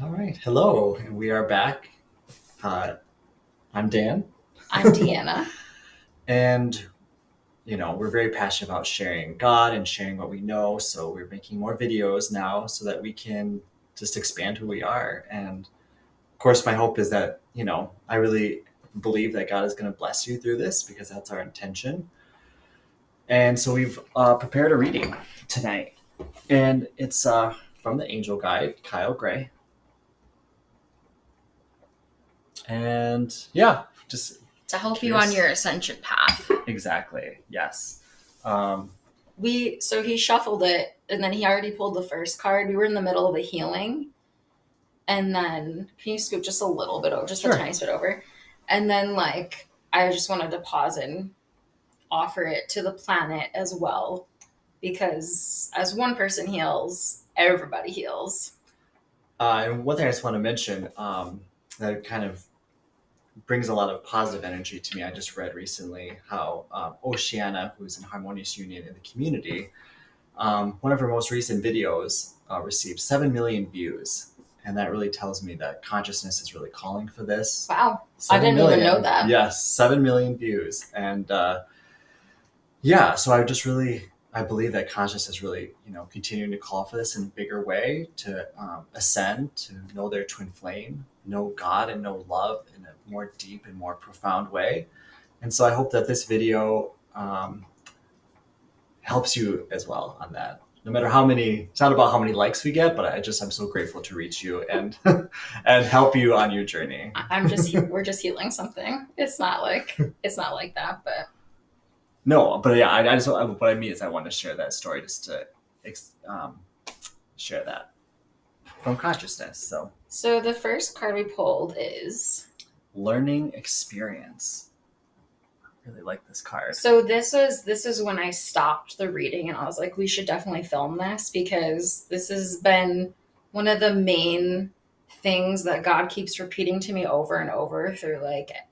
All right. Hello, and we are back. Uh, I'm Dan, I'm Deanna. and we're very passionate about sharing God and sharing what we know. So we're making more videos now so that we can just expand who we are. And of course, my hope is that I really believe that God is going to bless you through this because that's our intention. And so we've prepared a reading tonight, and it's from the Angel Guide, Kyle Gray. And yeah, just To help you on curious. your ascension path. Exactly. Yes. Um, So he shuffled it and then he already pulled the first card. We were in the middle of a healing. And then can you scoop just a little bit over, just a sure. tiny bit over? And then I just wanted to pause and offer it to the planet as well. Because as one person heals, everybody heals. And one thing I just want to mention that kind of brings a lot of positive energy to me. I just read recently how Oceana, who's in harmonious union in the community, one of her most recent videos received 7 million views. And that really tells me that consciousness is really calling for this. Wow. I 7 didn't even know million. that. Yes, 7 million views. And yeah, so I believe that consciousness is really, continuing to call for this in a bigger way to ascend, to know their twin flame, know God and know love in a more deep and more profound way. And so I hope that this video helps you as well on that. No matter how many, it's not about how many likes we get, but I'm so grateful to reach you and and help you on your journey. We're just healing something. It's not like that, but No, but yeah, I just what I mean is I want to share that story just to um, share that from consciousness. So so the first card we pulled is learning experience. I really like this card. So this is when I stopped the reading and I was like, we should definitely film this because this has been one of the main things that God keeps repeating to me over and over through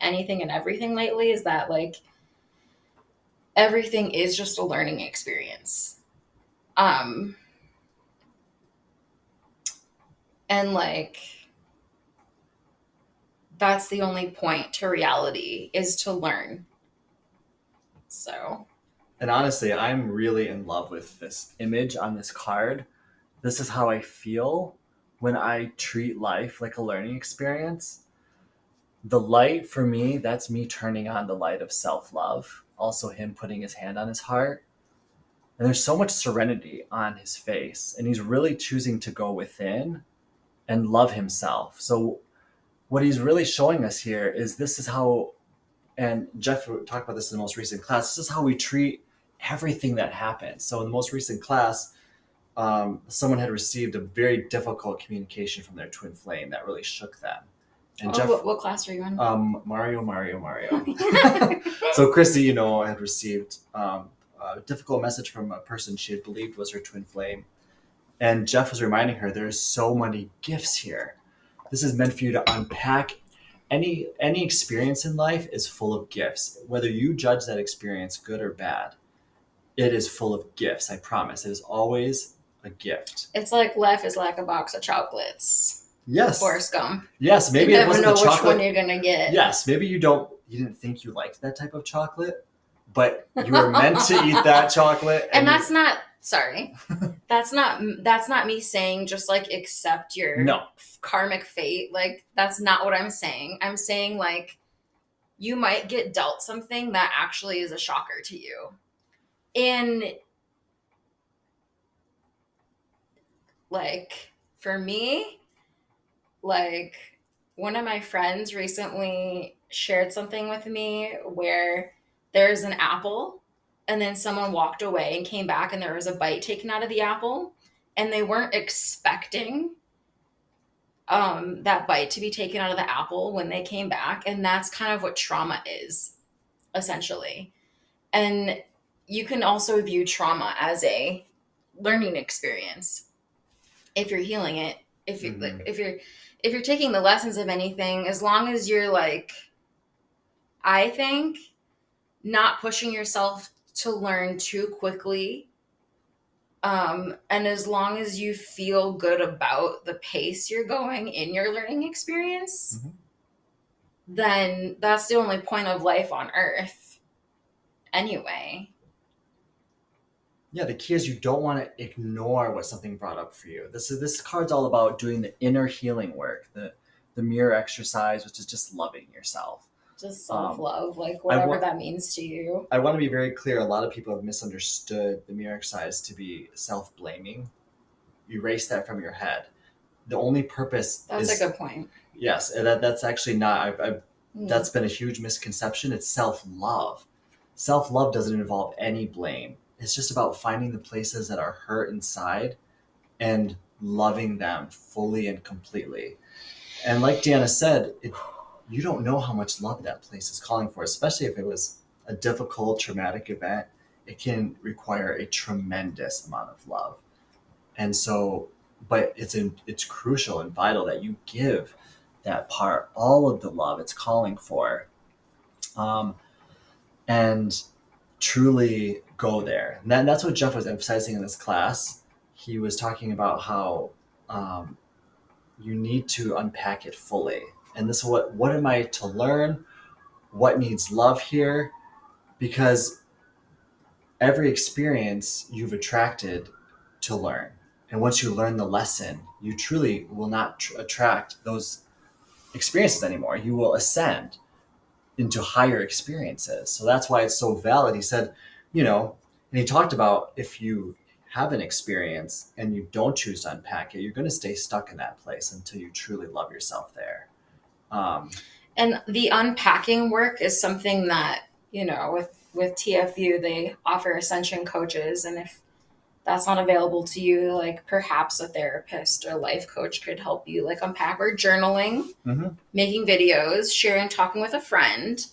anything and everything lately is that everything is just a learning experience. Um and that's the only point to reality is to learn. So And honestly, I'm really in love with this image on this card. This is how I feel when I treat life like a learning experience. The light for me, that's me turning on the light of self love. Also, him putting his hand on his heart. And there's so much serenity on his face. And he's really choosing to go within and love himself. So, what he's really showing us here is this is how, and Jeff talked about this in the most recent class, this is how we treat everything that happens. So, in the most recent class, someone had received a very difficult communication from their twin flame that really shook them. And Jeff, what class are you in? Mario. So Christy, had received a difficult message from a person she had believed was her twin flame. And Jeff was reminding her there's so many gifts here. This is meant for you to unpack. Any experience in life is full of gifts. Whether you judge that experience good or bad, it is full of gifts. I promise. It is always a gift. It's like life is like a box of chocolates. Yes. Forrest Gump. Yes, maybe You it never wasn't know the which chocolate. one you're gonna get. Yes, maybe you didn't think you liked that type of chocolate, but you were meant to eat that chocolate. And that's not sorry. That's not me saying just accept your No. karmic fate. That's not what I'm saying. I'm saying you might get dealt something that actually is a shocker to you. And for me, one of my friends recently shared something with me where there's an apple and then someone walked away and came back and there was a bite taken out of the apple and they weren't expecting that bite to be taken out of the apple when they came back, and that's kind of what trauma is essentially. And you can also view trauma as a learning experience if you're healing it, if you Mhm. if you're taking the lessons of anything, as long as you're I think not pushing yourself to learn too quickly, And as long as you feel good about the pace you're going in your learning experience, Mhm. then that's the only point of life on earth anyway. Yeah, the key is you don't want to ignore what something brought up for you. This card's all about doing the inner healing work, the mirror exercise, which is just loving yourself. Just self-love, like I whatever want that means to you. I want to be very clear. A lot of people have misunderstood the mirror exercise to be self-blaming. Erase that from your head. The only purpose That's is a good point. yes, and that's actually not. That's been a huge misconception. It's self-love. Self-love doesn't involve any blame. It's just about finding the places that are hurt inside and loving them fully and completely. And like Deanna said, you don't know how much love that place is calling for, especially if it was a difficult, traumatic event. It can require a tremendous amount of love. And so, but it's crucial and vital that you give that part all of the love it's calling for, um, and truly go there. And that's what Jeff was emphasizing in this class. He was talking about how um, you need to unpack it fully. And this, what am I to learn? What needs love here? Because every experience you've attracted to learn. And once you learn the lesson, you truly will not attract those experiences anymore. You will ascend into higher experiences. So that's why it's so valid. He said, and he talked about if you have an experience and you don't choose to unpack it, you're going to stay stuck in that place until you truly love yourself there. And the unpacking work is something that, with TFU, they offer Ascension coaches. And if that's not available to you, like perhaps a therapist or life coach could help you like unpack, or journaling, making videos, sharing, talking with a friend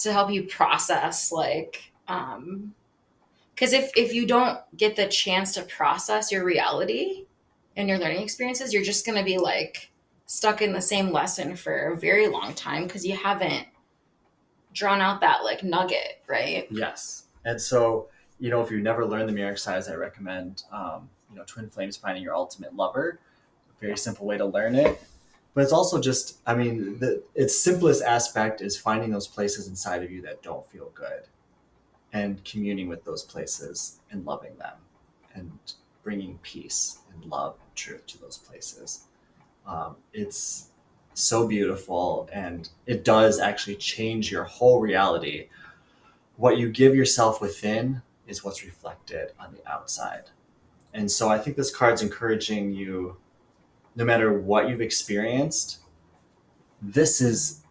to help you process, like, because if you don't get the chance to process your reality and your learning experiences, you're just going to be like stuck in the same lesson for a very long time because you haven't drawn out that like nugget, right? Yes. And so, if you've never learned the mirror exercise, I recommend, Twin Flames Finding Your Ultimate Lover. A very simple way to learn it. But it's also just, its simplest aspect is finding those places inside of you that don't feel good and communing with those places and loving them and bringing peace and love and truth to those places. It's so beautiful, and it does actually change your whole reality. What you give yourself within is what's reflected on the outside. And so I think this card's encouraging you, no matter what you've experienced, this is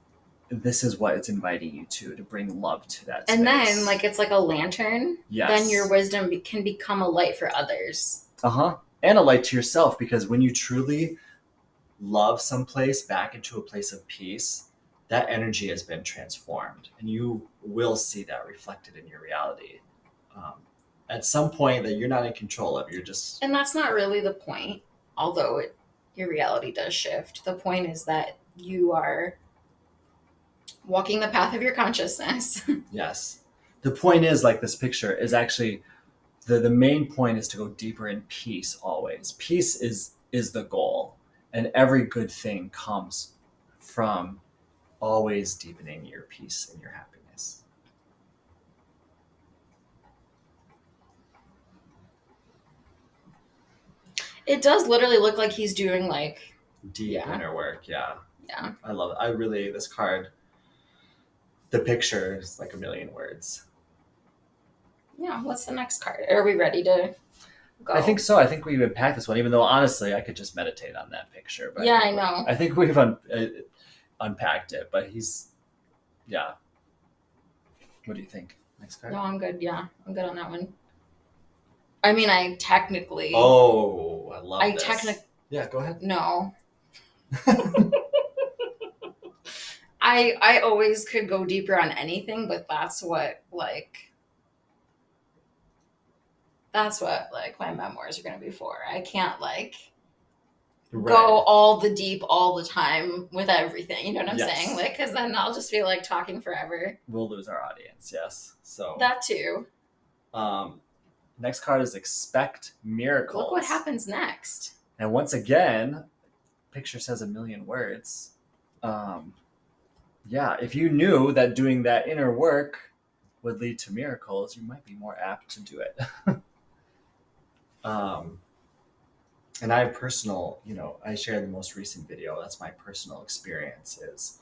what it's inviting you to bring love to that space. And then like it's like a lantern. Yes. Then your wisdom can become a light for others. And a light to yourself, because when you truly love someplace back into a place of peace, that energy has been transformed, and you will see that reflected in your reality at some point that you're not in control of. And that's not really the point, although your reality does shift. The point is that you are walking the path of your consciousness. Yes. The point is, like this picture is actually, the main point is to go deeper in peace always. Peace is the goal, and every good thing comes from always deepening your peace and your happiness. It does literally look like he's doing like deep inner work. Yeah. I love it. This card, the picture is like a million words. Yeah. What's the next card? Are we ready to go? I think so. I think we've unpacked this one, even though honestly I could just meditate on that picture. But yeah, I know. I think we've unpacked it, but yeah. What do you think? Next card? No, I'm good. Yeah, I'm good on that one. I mean, I technically. Oh, I love this. Yeah, go ahead. No. I always could go deeper on anything, but that's what my memoirs are going to be for. I can't go all the deep all the time with everything. You know what I'm saying? Like, because then I'll just feel like talking forever. We'll lose our audience. Yes. So that too. Next card is expect miracles. Look what happens next. And once again, picture says a million words. Yeah, if you knew that doing that inner work would lead to miracles, you might be more apt to do it. And I have personal, I shared the most recent video. That's my personal experience is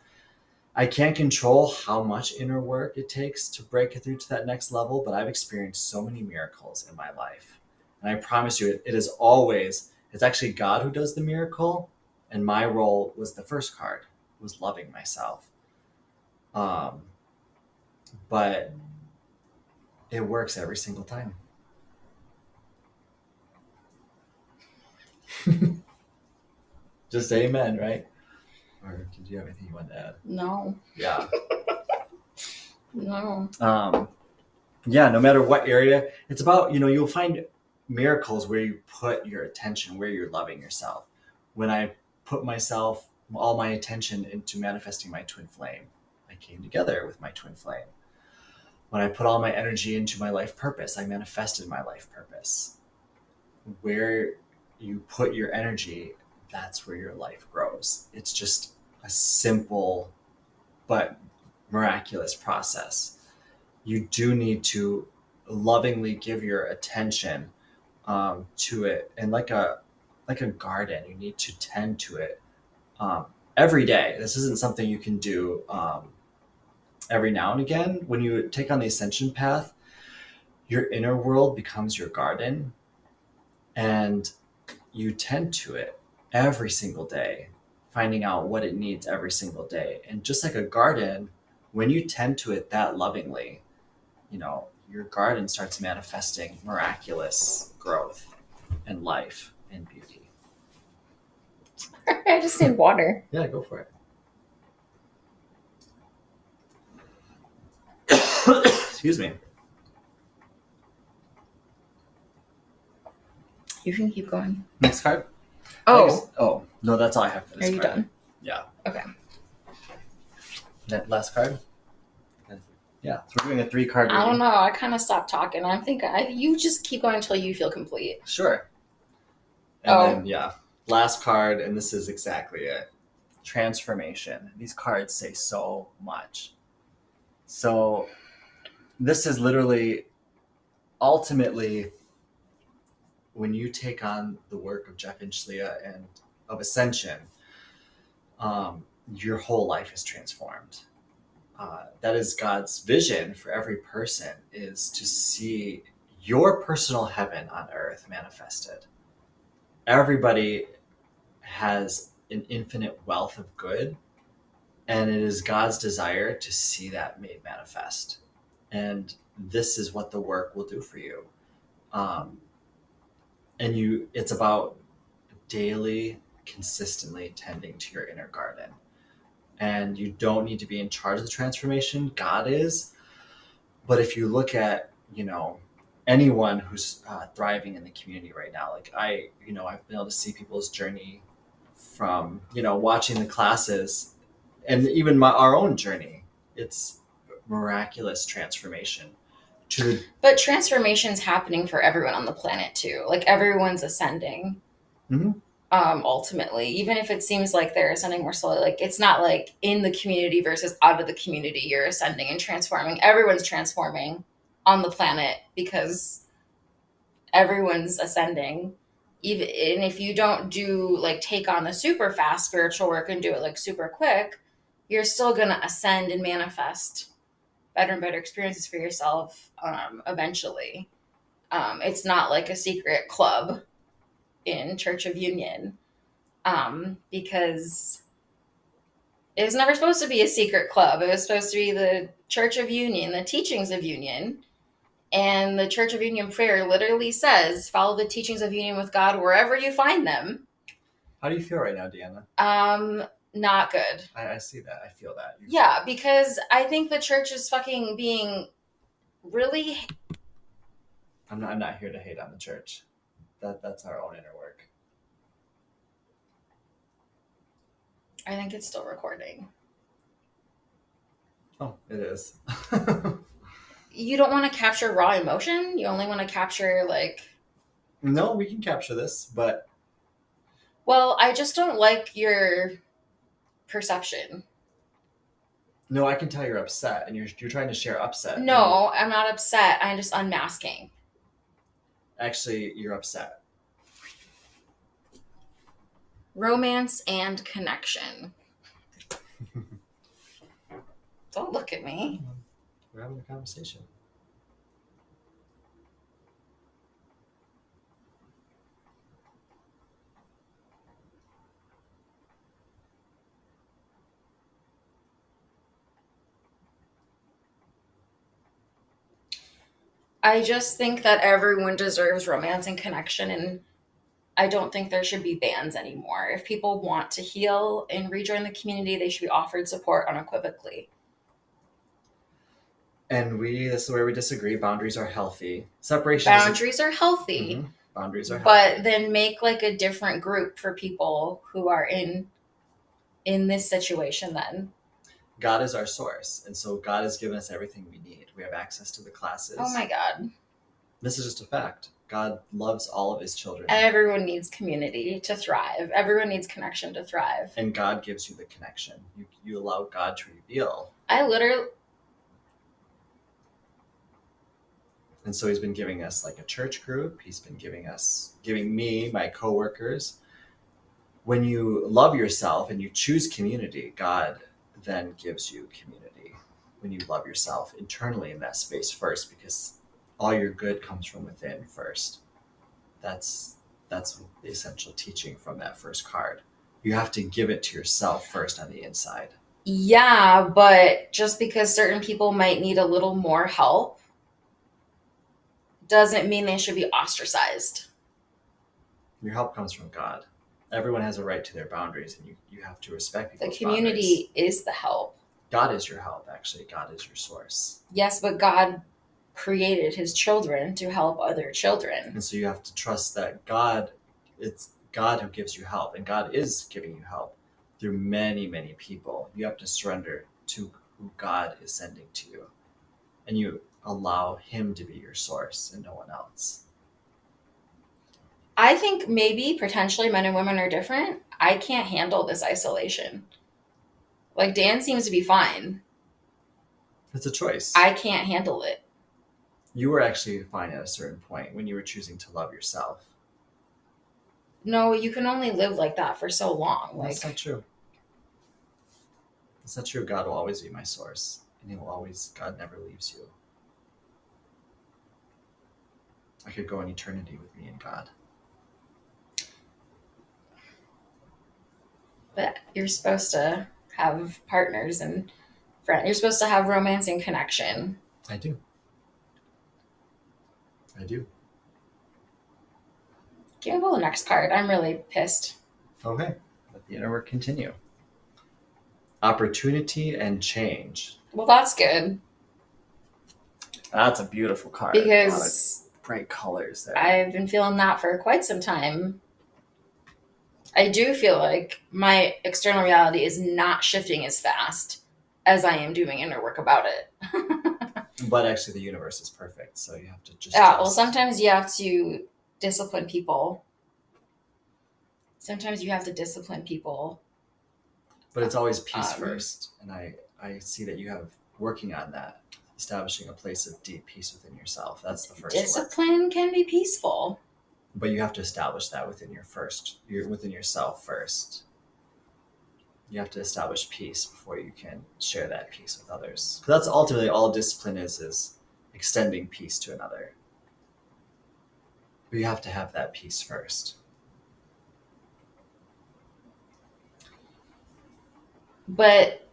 I can't control how much inner work it takes to break it through to that next level, but I've experienced so many miracles in my life. And I promise you, it's actually God who does the miracle. And my role was the first card, was loving myself. But it works every single time. Just amen, right? Or did you have anything you wanted to add? No. Yeah. No. Yeah, no matter what area, it's about, you'll find miracles where you put your attention, where you're loving yourself. When I put all my attention into manifesting my twin flame, I came together with my twin flame. When I put all my energy into my life purpose, I manifested my life purpose. Where you put your energy, that's where your life grows. It's just a simple but miraculous process. You do need to lovingly give your attention to it, and like a garden, you need to tend to it every day. This isn't something you can do every now and again. When you take on the ascension path, your inner world becomes your garden, and you tend to it every single day, finding out what it needs every single day. And just like a garden, when you tend to it that lovingly, your garden starts manifesting miraculous growth and life and beauty. I just need water. Yeah, go for it. Excuse me. You can keep going. Next card. Oh, No, that's all I have for this are you card. done? Yeah. Okay. That last card. Yeah, so we're doing a 3-card reading. I don't know. I kind of stopped talking. I'm thinking you just keep going until you feel complete. Sure. And then, last card, and this is exactly it. Transformation. These cards say so much. So this is literally, ultimately, when you take on the work of Jeff and Shleah and of Ascension, your whole life is transformed. That is God's vision for every person, is to see your personal heaven on earth manifested. Everybody has an infinite wealth of good, and it is God's desire to see that made manifest. And this is what the work will do for you. It's about daily, consistently tending to your inner garden. And you don't need to be in charge of the transformation. God is. But if you look at, anyone who's thriving in the community right now, like I've been able to see people's journey from, watching the classes, and even our own journey. It's miraculous transformation. But transformation's happening for everyone on the planet too. Like everyone's ascending. Mm-hmm. Ultimately, even if it seems like they're ascending more slowly, like it's not like in the community versus out of the community you're ascending and transforming. Everyone's transforming on the planet because everyone's ascending. Even if you don't take on the super fast spiritual work and do it like super quick, you're still gonna ascend and manifest better and better experiences for yourself eventually. It's not like a secret club in Church of Union, because it was never supposed to be a secret club. It was supposed to be the Church of Union, the teachings of Union. And the Church of Union prayer literally says, follow the teachings of union with God wherever you find them. How do you feel right now, Deanna? Not good. I see that. I feel that. Yeah, because I think the church is fucking being really... I'm not here to hate on the church. That's our own inner work. I think it's still recording. Oh, it is. You don't want to capture raw emotion? You only want to capture, like... No, we can capture this, but... Well, I just don't like your perception. No, I can tell you're upset, and you're trying to share upset. No, I'm not upset. I'm just unmasking. Actually, you're upset. Romance and connection. Don't look at me. We're having a conversation. I just think that everyone deserves romance and connection, and I don't think there should be bans anymore. If people want to heal and rejoin the community, they should be offered support unequivocally. And this is where we disagree. Boundaries are healthy. Separation Boundaries are healthy. Mm-hmm. Boundaries are healthy. But then make like a different group for people who are in this situation then. God is our source. And so God has given us everything we need. We have access to the classes. Oh my God. This is just a fact. God loves all of his children. Everyone needs community to thrive. Everyone needs connection to thrive. And God gives you the connection. You allow God to reveal. And so he's been giving us like a church group. He's been giving me, my coworkers. When you love yourself and you choose community, God then gives you community. When you love yourself internally in that space first, because all your good comes from within first. That's the essential teaching from that first card. You have to give it to yourself first on the inside. Yeah, but just because certain people might need a little more help doesn't mean they should be ostracized. Your help comes from God. Everyone has a right to their boundaries, and you have to respect people's boundaries. The community is the help. God is your help, actually. God is your source. Yes, but God created his children to help other children. And so you have to trust that it's God who gives you help, and God is giving you help through many, many people. You have to surrender to who God is sending to you, and you allow him to be your source and no one else. I think maybe potentially men and women are different. I can't handle this isolation. Like Dan seems to be fine. It's a choice. I can't handle it. You were actually fine at a certain point when you were choosing to love yourself. No, you can only live like that for so long. That's not true. It's not true. God will always be my source, and God never leaves you. I could go in eternity with me and God. But you're supposed to have partners and friends. You're supposed to have romance and connection. I do. Can we pull the next card? I'm really pissed. Okay. Let the inner work continue. Opportunity and change. Well, that's good. That's a beautiful card. Because a lot of bright colors there. I've been feeling that for quite some time. I do feel like my external reality is not shifting as fast as I am doing inner work about it. But actually the universe is perfect, so you have to just trust. Well, sometimes you have to discipline people. But it's always peace first. And I see that you have working on that, establishing a place of deep peace within yourself. That's the first Discipline can be peaceful. But you have to establish that within within yourself first. You have to establish peace before you can share that peace with others. Because that's ultimately all discipline is extending peace to another. But you have to have that peace first. But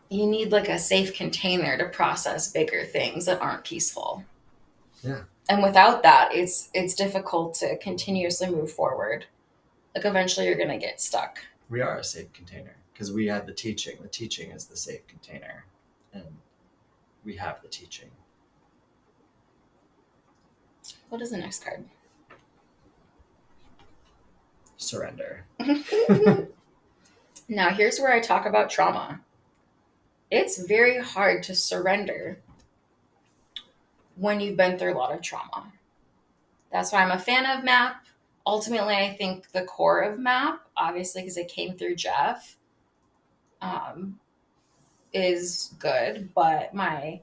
you need like a safe container to process bigger things that aren't peaceful. Yeah. And without that, it's difficult to continuously move forward. Like eventually you're going to get stuck. We are a safe container because we have the teaching. The teaching is the safe container. And we have the teaching. What is the next card? Surrender. Now, here's where I talk about trauma. it's very hard to surrender when you've been through a lot of trauma. That's why I'm a fan of MAP. Ultimately, I think the core of MAP, obviously, because it came through Jeff, um, is good, but my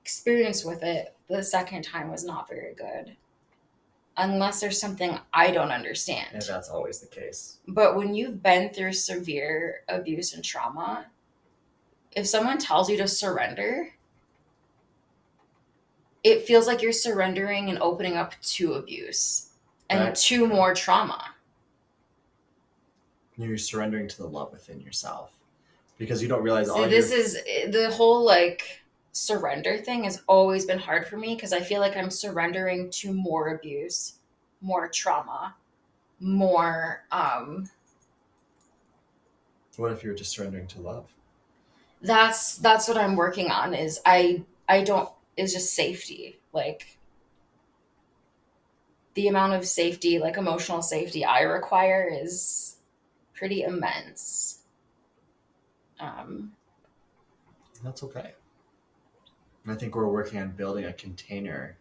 experience with it the second time was not very good. Unless there's something I don't understand. And that's always the case. But when you've been through severe abuse and trauma, if someone tells you to surrender, it feels like you're surrendering and opening up to abuse and to more trauma. You're surrendering to the love within yourself because you don't realize this is the whole like surrender thing has always been hard for me because I feel like I'm surrendering to more abuse, more trauma, more what if you were just surrendering to love? That's what I'm working on is I don't is just safety. Like the amount of safety, like emotional safety I require is pretty immense. That's okay. And I think we're working on building a container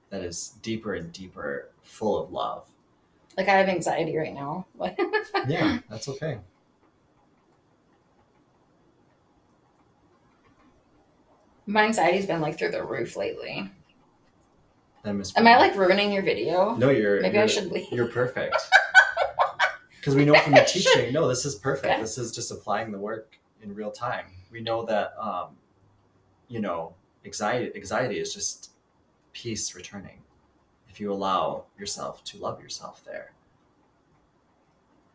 that is deeper and deeper, full of love. Like I have anxiety right now. Yeah, that's okay. My anxiety's been like through the roof lately. Am I like ruining your video? No, I should leave. You're perfect. Because we know from the teaching, no, this is perfect. Okay. This is just applying the work in real time. We know that, anxiety is just peace returning. If you allow yourself to love yourself there.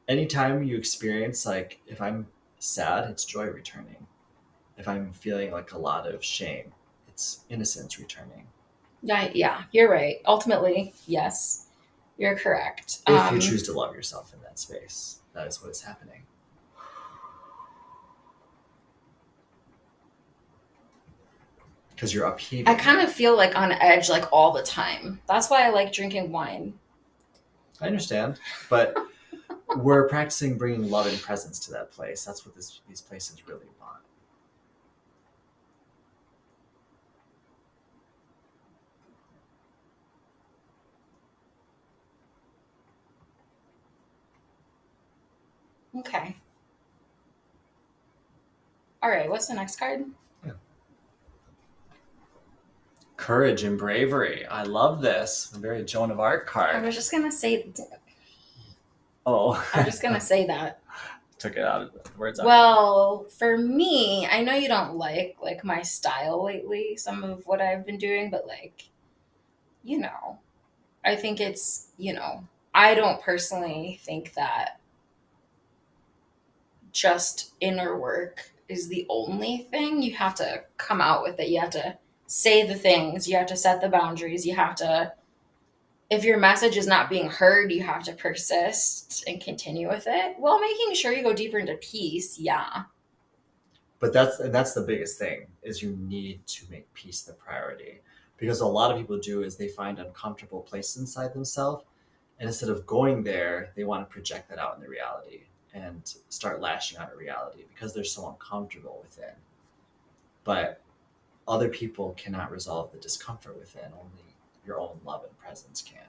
Anytime you experience, like, if I'm sad, it's joy returning. If I'm feeling like a lot of shame, it's innocence returning. Yeah, you're right. Ultimately, yes, you're correct. If you choose to love yourself in that space, that is what is happening. Because you're upheaving. I kind of feel like on edge like all the time. That's why I like drinking wine. I understand, but we're practicing bringing love and presence to that place. That's what these places really want. Okay. All right, what's the next card? Yeah. Courage and bravery. I love this. A very Joan of Arc card. I was just going to say... Oh. I was just going to say that. Took it out of the words. Well, for me, I know you don't like my style lately, some of what I've been doing, but I think it's, I don't personally think that just inner work is the only thing. You have to come out with it. You have to say the things. You have to set the boundaries. You have to, if your message is not being heard, you have to persist and continue with it while making sure you go deeper into peace. Yeah. But that's the biggest thing is you need to make peace the priority. Because a lot of people do is they find uncomfortable places inside themselves. And instead of going there, they want to project that out in the reality and start lashing out at reality because they're so uncomfortable within. But other people cannot resolve the discomfort within. Only your own love and presence can.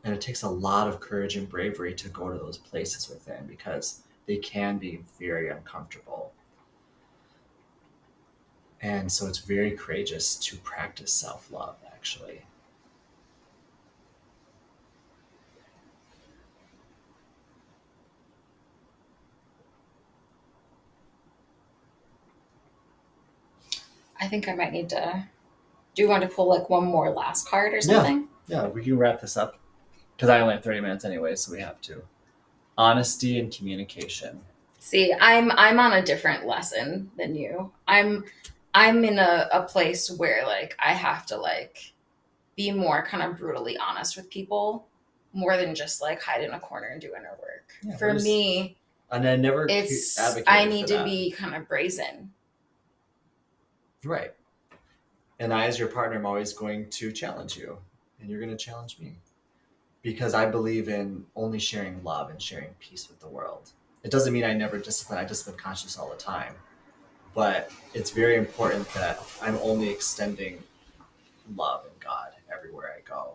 And it takes a lot of courage and bravery to go to those places within because they can be very uncomfortable. And so it's very courageous to practice self-love, actually. I think I might need to... Do you want to pull one more last card or something? Yeah, we can wrap this up. Because I only have 30 minutes anyway, so we have to. Honesty and communication. See, I'm on a different lesson than you. I'm in a place where I have to be more kind of brutally honest with people more than just hide in a corner and do inner work. Yeah, for me, and I never I need to be kind of brazen. Right. And I, as your partner, am always going to challenge you, and you're going to challenge me. because I believe in only sharing love and sharing peace with the world. It doesn't mean I never discipline. I discipline conscious all the time, but it's very important that I'm only extending love and God everywhere I go.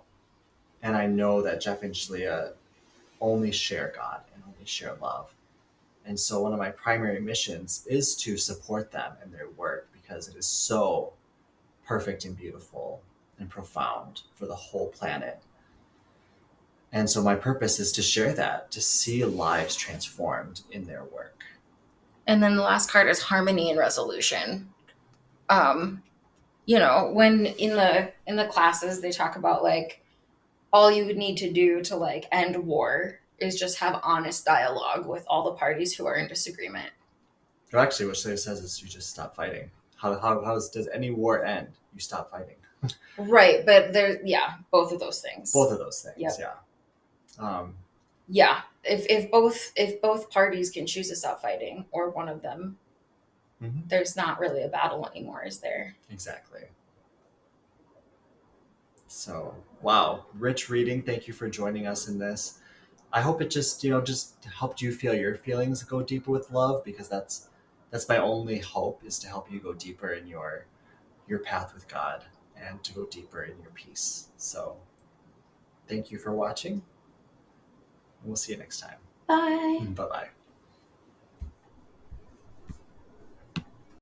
And I know that Jeff and Shalia only share God and only share love. And so one of my primary missions is to support them in their work because it is so perfect and beautiful and profound for the whole planet. And so my purpose is to share that, to see lives transformed in their work. And then the last card is harmony and resolution. You know, when in the classes they talk about like all you would need to do to like end war is just have honest dialogue with all the parties who are in disagreement. Well, actually, what Shalia says is you just stop fighting. Does any war end? You stop fighting. Right, but both of those things. Both of those things, Yep. yeah. Yeah, if both parties can choose to stop fighting, or one of them, there's not really a battle anymore, is there? Exactly. So, wow, rich reading. Thank you for joining us in this. I hope it just helped you feel your feelings go deeper with love, because that's my only hope, is to help you go deeper in your path with God and to go deeper in your peace. So, thank you for watching. We'll see you next time. Bye. Bye-bye.